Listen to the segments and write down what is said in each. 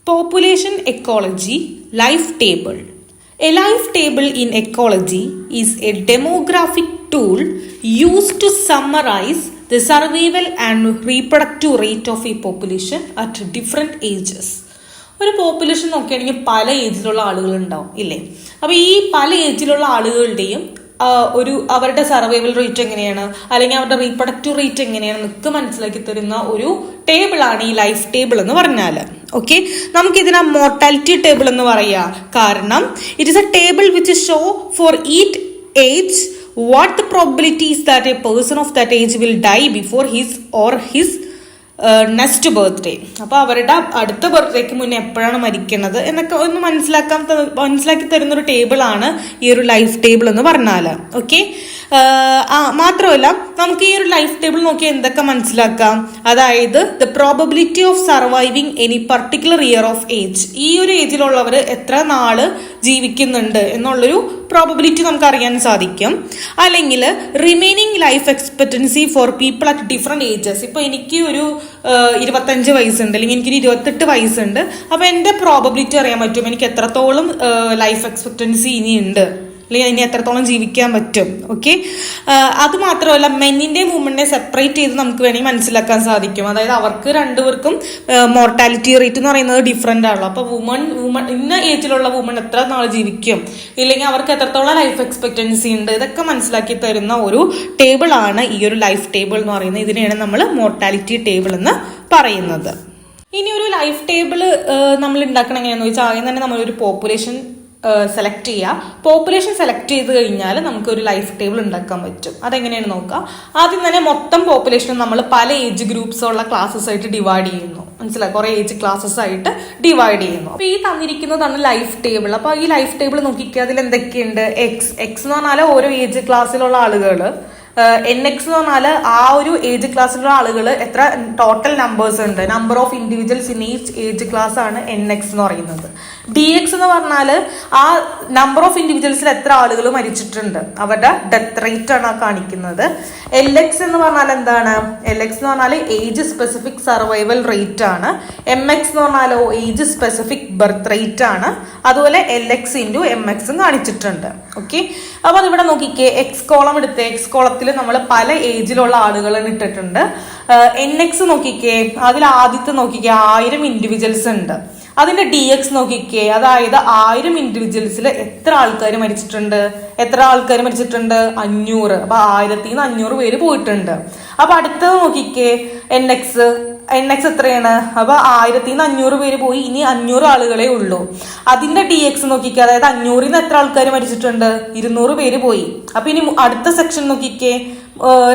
Population ecology life table. A life table in ecology is a demographic tool used to summarize the survival and reproductive rate of a population at different ages. ഒരു population നോക്കുകയാണെങ്കിൽ പല ഏജിലുള്ള ആളുകൾ ഉണ്ടാവും ഇല്ലേ? അപ്പോൾ ഈ പല ഏജിലുള്ള ആളുകളുടെയും അവരുടെ സർവൈവൽ റേറ്റ് എങ്ങനെയാണ്, അല്ലെങ്കിൽ അവരുടെ റീപ്രൊഡക്റ്റീവ് റേറ്റ് എങ്ങനെയാണ് എന്നൊക്കെ മനസ്സിലാക്കി തരുന്ന ഒരു ടേബിളാണ് ഈ ലൈഫ് ടേബിൾ എന്ന് പറഞ്ഞാൽ. ഓക്കെ, നമുക്കിതിനെ മോർട്ടാലിറ്റി ടേബിൾ എന്ന് പറയാം. കാരണം it is A table which show for each age what the probability is that a person of that age will die before his or his next birthday. അപ്പോൾ അവരുടെ അടുത്ത ബർത്ത്ഡേക്ക് മുന്നേ എപ്പോഴാണ് മരിക്കുന്നത് എന്നൊക്കെ ഒന്ന് മനസ്സിലാക്കി തരുന്നൊരു ടേബിളാണ് ഈ ഒരു ലൈഫ് ടേബിൾ എന്ന് പറഞ്ഞാൽ. ഓക്കെ, മാത്രമല്ല നമുക്ക് ഈ ഒരു ലൈഫ് ടേബിൾ നോക്കി എന്തൊക്കെ മനസ്സിലാക്കാം, അതായത് the probability of surviving any particular year of age, ഈ ഒരു ഏജിലുള്ളവർ എത്ര നാള് ജീവിക്കുന്നുണ്ട് എന്നുള്ളൊരു പ്രോബബിലിറ്റി നമുക്ക് അറിയാൻ സാധിക്കും. അല്ലെങ്കിൽ remaining life expectancy for people at different ages. ഇപ്പോൾ എനിക്ക് ഒരു 25 വയസ്സുണ്ട്, അല്ലെങ്കിൽ എനിക്കൊരു 28 വയസ്സുണ്ട്. അപ്പോൾ എൻ്റെ പ്രോബബിലിറ്റി അറിയാൻ പറ്റും എനിക്ക് എത്രത്തോളം ലൈഫ് എക്സ്പെക്റ്റൻസി ഇനിയുണ്ട്, അല്ലെങ്കിൽ ഇനി എത്രത്തോളം ജീവിക്കാൻ പറ്റും. ഓക്കെ, അത് മാത്രമല്ല മെന്നിൻ്റെ വുമണിനെ സെപ്പറേറ്റ് ചെയ്ത് നമുക്ക് വേണമെങ്കിൽ മനസ്സിലാക്കാൻ സാധിക്കും. അതായത് അവർക്ക് രണ്ടുപേർക്കും മോർട്ടാലിറ്റി റേറ്റ് എന്ന് പറയുന്നത് ഡിഫറെൻ്റ് ആണല്ലോ. അപ്പോൾ വുമൺ ഇന്ന ഏജിലുള്ള വുമൺ എത്ര നാൾ ജീവിക്കും, ഇല്ലെങ്കിൽ അവർക്ക് എത്രത്തോളം ലൈഫ് എക്സ്പെക്റ്റൻസി ഉണ്ട്, ഇതൊക്കെ മനസ്സിലാക്കി തരുന്ന ഒരു ടേബിളാണ് ഈ ഒരു ലൈഫ് ടേബിൾ എന്ന് പറയുന്നത്. ഇതിനെയാണ് നമ്മൾ മോർട്ടാലിറ്റി ടേബിൾ എന്ന് പറയുന്നത്. ഇനി ഒരു ലൈഫ് ടേബിൾ നമ്മൾ ഉണ്ടാക്കണം എങ്ങനെയാണെന്ന് വെച്ചാൽ ആദ്യം തന്നെ നമ്മളൊരു പോപ്പുലേഷൻ സെലക്ട് ചെയ്യുക. പോപ്പുലേഷൻ സെലക്ട് ചെയ്ത് കഴിഞ്ഞാൽ നമുക്ക് ഒരു ലൈഫ് ടേബിൾ ഉണ്ടാക്കാൻ പറ്റും. അതെങ്ങനെയാണ് നോക്കുക. ആദ്യം തന്നെ മൊത്തം പോപ്പുലേഷൻ നമ്മൾ പല ഏജ് ഗ്രൂപ്പ്സ് ഉള്ള ക്ലാസ്സസ് ആയിട്ട് ഡിവൈഡ് ചെയ്യുന്നു. മനസ്സിലായി, കുറെ ഏജ് ക്ലാസ്സസ് ആയിട്ട് ഡിവൈഡ് ചെയ്യുന്നു. അപ്പോൾ ഈ തന്നിരിക്കുന്നതാണ് ലൈഫ് ടേബിൾ. അപ്പോൾ ഈ ലൈഫ് ടേബിൾ നോക്കിക്കുക, അതിൽ എന്തൊക്കെയുണ്ട്. എക്സ് എന്ന് പറഞ്ഞാൽ ഓരോ ഏജ് ക്ലാസ്സിലുള്ള ആളുകൾ, NX എന്ന് പറഞ്ഞാൽ ആ ഒരു ഏജ് ക്ലാസ്സിലുള്ള ആളുകൾ എത്ര ടോട്ടൽ നമ്പേഴ്സ് ഉണ്ട്, number of individuals in each age class ആണ് NX എന്ന് പറയുന്നത്. DX എന്ന് പറഞ്ഞാൽ ആ നമ്പർ ഓഫ് ഇൻഡിവിജ്വൽസിൽ എത്ര ആളുകൾ മരിച്ചിട്ടുണ്ട്, അവരുടെ ഡെത്ത് റേറ്റ് ആണ് കാണിക്കുന്നത്. LX എന്ന് പറഞ്ഞാൽ എന്താണ്, LX എന്ന് പറഞ്ഞാൽ ഏജ് സ്പെസിഫിക് സർവൈവൽ റേറ്റ് ആണ്. MX എന്ന് പറഞ്ഞാലോ ഏജ് സ്പെസിഫിക് ബർത്ത് റേറ്റ് ആണ്. അതുപോലെ LX ഇൻറ്റു MX കാണിച്ചിട്ടുണ്ട്. ഓക്കെ, അപ്പോൾ അതിവിടെ നോക്കിക്കേ, എക്സ് കോളം എടുത്ത് എക്സ് കോളത്തിൽ നമ്മൾ പല ഏജിലുള്ള ആളുകളെ ഇട്ടിട്ടുണ്ട്. NX നോക്കിക്കേ, അതിൽ ആദ്യത്തെ നോക്കിക്കേ 1000 ഇൻഡിവിജ്വൽസ് ഉണ്ട്. അതിന്റെ DX നോക്കിക്കേ, അതായത് 1000 ഇൻഡിവിജ്വൽസിൽ എത്ര ആൾക്കാർ മരിച്ചിട്ടുണ്ട്, 500. അപ്പൊ 1500 പേര് പോയിട്ടുണ്ട്. അപ്പൊ അടുത്തത് നോക്കിക്കേ NX എത്രയാണ്, അപ്പൊ 1500 പേര് പോയി, ഇനി 500 ആളുകളെ ഉള്ളൂ. അതിന്റെ DX നോക്കിക്കേ, അതായത് 500 എത്ര ആൾക്കാർ മരിച്ചിട്ടുണ്ട്, 200 പേര് പോയി. അപ്പൊ ഇനി അടുത്ത സെക്ഷൻ നോക്കിക്കേ,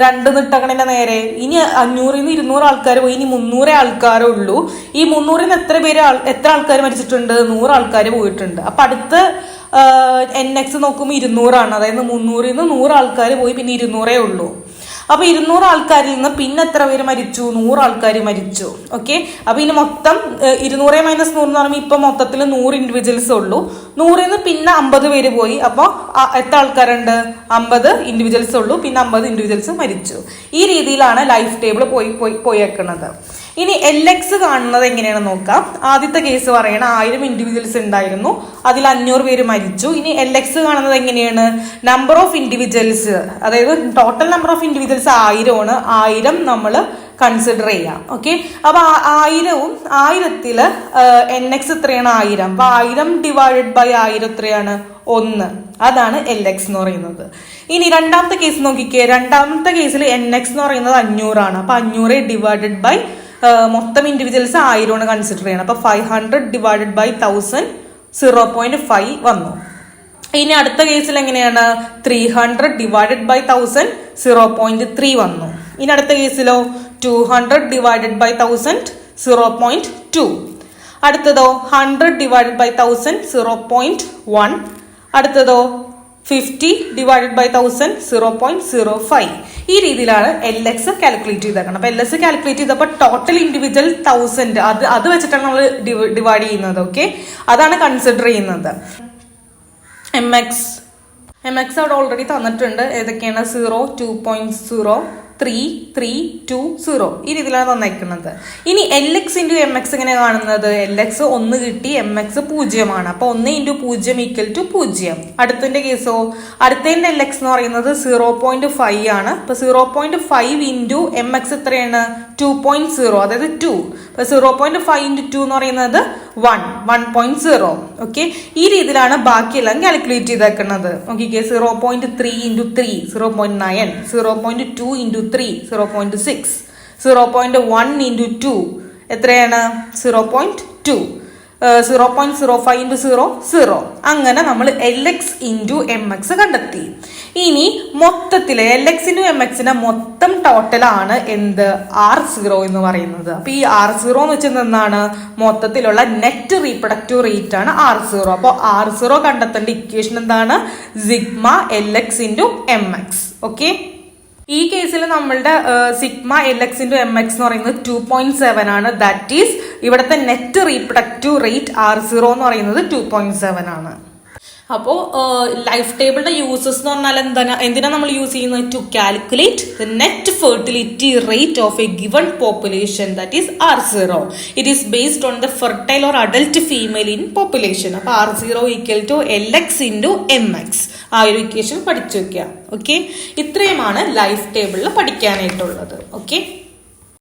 2 നിട്ടകണിന്റെ നേരെ, ഇനി 500 200 ആൾക്കാർ പോയി, ഇനി 300 ആൾക്കാരേ ഉള്ളൂ. ഈ 300 എത്ര ആൾക്കാർ മരിച്ചിട്ടുണ്ട്, 100 ആൾക്കാർ പോയിട്ടുണ്ട്. അപ്പൊ അടുത്ത NX നോക്കുമ്പോൾ 200 ആണ്, അതായത് 300 100 ആൾക്കാർ പോയി, പിന്നെ 200 ഉള്ളൂ. അപ്പൊ 200 ആൾക്കാരിൽ നിന്ന് പിന്നെ എത്ര പേര് മരിച്ചു, 100 ആൾക്കാർ മരിച്ചു. ഓക്കെ, അപ്പൊ ഇനി മൊത്തം 200 - 100 എന്ന് പറയുമ്പോൾ ഇപ്പൊ മൊത്തത്തിൽ 100 ഇൻഡിവിജ്വൽസ് ഉള്ളൂ. 100 നിന്ന് പിന്നെ 50 പേര് പോയി. അപ്പൊ എത്ര ആൾക്കാരുണ്ട്, 50 ഇൻഡിവിജ്വൽസ് ഉള്ളൂ, പിന്നെ 50 ഇൻഡിവിജ്വൽസ് മരിച്ചു. ഈ രീതിയിലാണ് ലൈഫ് ടേബിൾ പോയേക്കുന്നത്. ഇനി LX കാണുന്നത് എങ്ങനെയാണെന്ന് നോക്കാം. ആദ്യത്തെ കേസ് പറയണ 1000 ഇൻഡിവിജ്വൽസ് ഉണ്ടായിരുന്നു, അതിൽ 500 പേര് മരിച്ചു. ഇനി LX കാണുന്നത് എങ്ങനെയാണ്, നമ്പർ ഓഫ് ഇൻഡിവിജ്വൽസ്, അതായത് ടോട്ടൽ നമ്പർ ഓഫ് ഇൻഡിവിജ്വൽസ് 1000 ആണ്. 1000 നമ്മൾ കൺസിഡർ ചെയ്യാം. ഓക്കെ, അപ്പൊ 1000 NX എത്രയാണ്, 1000. അപ്പൊ 1000 ഡിവൈഡഡ് ബൈ 1000 എത്രയാണ്, 1. അതാണ് LX എന്ന് പറയുന്നത്. ഇനി രണ്ടാമത്തെ കേസ് നോക്കിക്കേ, രണ്ടാമത്തെ കേസിൽ NX എന്ന് പറയുന്നത് 500 ആണ്. അപ്പൊ 500 ഡിവൈഡഡ് ബൈ മൊത്തം ഇൻഡിവിജ്വൽസ് 1000 ആണ് കൺസിഡർ ചെയ്യണം. അപ്പൊ 500 ഡിവൈഡഡ് ബൈ 1000 0.5 വന്നു. ഇനി അടുത്ത കേസിൽ എങ്ങനെയാണ്, 300 ഡിവൈഡഡ് ബൈ 1000 0.3 വന്നു. ഇനി അടുത്ത കേസിലോ 200 ഡിവൈഡഡ് ബൈ 1000 0.2. അടുത്തതോ 100 ഡിവൈഡഡ് ബൈ 1000 0.1. അടുത്തതോ 50 ഡിവൈഡഡ് ബൈ 1000 0.05. ഈ രീതിയിലാണ് LX കാൽക്കുലേറ്റ് ചെയ്തേക്കണം. അപ്പൊ LS കാൽക്കുലേറ്റ് ചെയ്തപ്പോൾ ടോട്ടൽ ഇൻഡിവിജ്വൽ 1000 അത് വെച്ചിട്ടാണ് നമ്മൾ ഡിവൈഡ് ചെയ്യുന്നത്. ഓക്കെ, അതാണ് കൺസിഡർ ചെയ്യുന്നത്. MX അവിടെ ഓൾറെഡി തന്നിട്ടുണ്ട്. ഏതൊക്കെയാണ്, 0, 2.0, 3 3 2 0 ഈ രീതിയിലാണ് തന്നേക്കുന്നത്. ഇനി LX ഇൻറ്റു MX എങ്ങനെ കാണുന്നത്? LX 1 കിട്ടി, MX 0 അപ്പൊ 1 ഇൻറ്റു 0 ഈക്വൽ ടു 0. അടുത്തതിന്റെ കേസോ, അടുത്തതിന്റെ LX എന്ന് പറയുന്നത് 0.5 ആണ്. അപ്പൊ 0.5 ഇൻറ്റു MX എത്രയാണ്? 2.0, അതായത് 2. അപ്പൊ 0.5 ഇൻറ്റു 2 എന്ന് പറയുന്നത് 1.0. ഓക്കെ, ഈ രീതിയിലാണ് ബാക്കിയെല്ലാം കാൽക്കുലേറ്റ് ചെയ്തേക്കുന്നത്. നോക്കിക്കേ, 0.3 ഇൻറ്റു 3 0.9, 0.2 ഇൻറ്റു 3 0.6, 0.1 ഇൻറ്റു 2 എത്രയാണ്? 0.2, 0.05 ഇൻറ്റു 0 0. അങ്ങനെ നമ്മൾ LX ഇൻറ്റു MX കണ്ടെത്തി. ഇനി മൊത്തത്തില് LX ഇൻറ്റു MXന്റെ മൊത്തം ടോട്ടലാണ് എന്ത്? R0 എന്ന് പറയുന്നത്. അപ്പൊ ഈ R0 എന്ന് വെച്ചാൽ എന്താണ്? മൊത്തത്തിലുള്ള നെറ്റ് റീപ്രൊഡക്റ്റീവ് റേറ്റ് ആണ് R0. അപ്പൊ R0 കണ്ടെത്തേണ്ട ഇക്വേഷൻ എന്താണ്? Sigma LX into MX. Okay, ഈ കേസിൽ നമ്മളുടെ സിഗ്മ LX ഇൻറ്റു MX എന്ന് പറയുന്നത് 2.7 ആണ്. ദാറ്റ് ഈസ് ഇവിടുത്തെ നെറ്റ് റീപ്രൊഡക്റ്റീവ് റേറ്റ് R0 എന്ന് പറയുന്നത് 2.7 ആണ്. അപ്പോൾ ലൈഫ് ടേബിളിന്റെ യൂസസ് എന്ന് പറഞ്ഞാൽ എന്തിനാ നമ്മൾ യൂസ് ചെയ്യുന്നത്? To calculate the net fertility rate of a given population, that is R0. It is based on the fertile or adult female in population. അപ്പൊ R0 equal to LX into MX. ആ ഒരു equation പഠിച്ചു വെക്കുക. Okay, ഇത്രയുമാണ് life ടേബിളിൽ പഠിക്കാനായിട്ടുള്ളത്. Okay.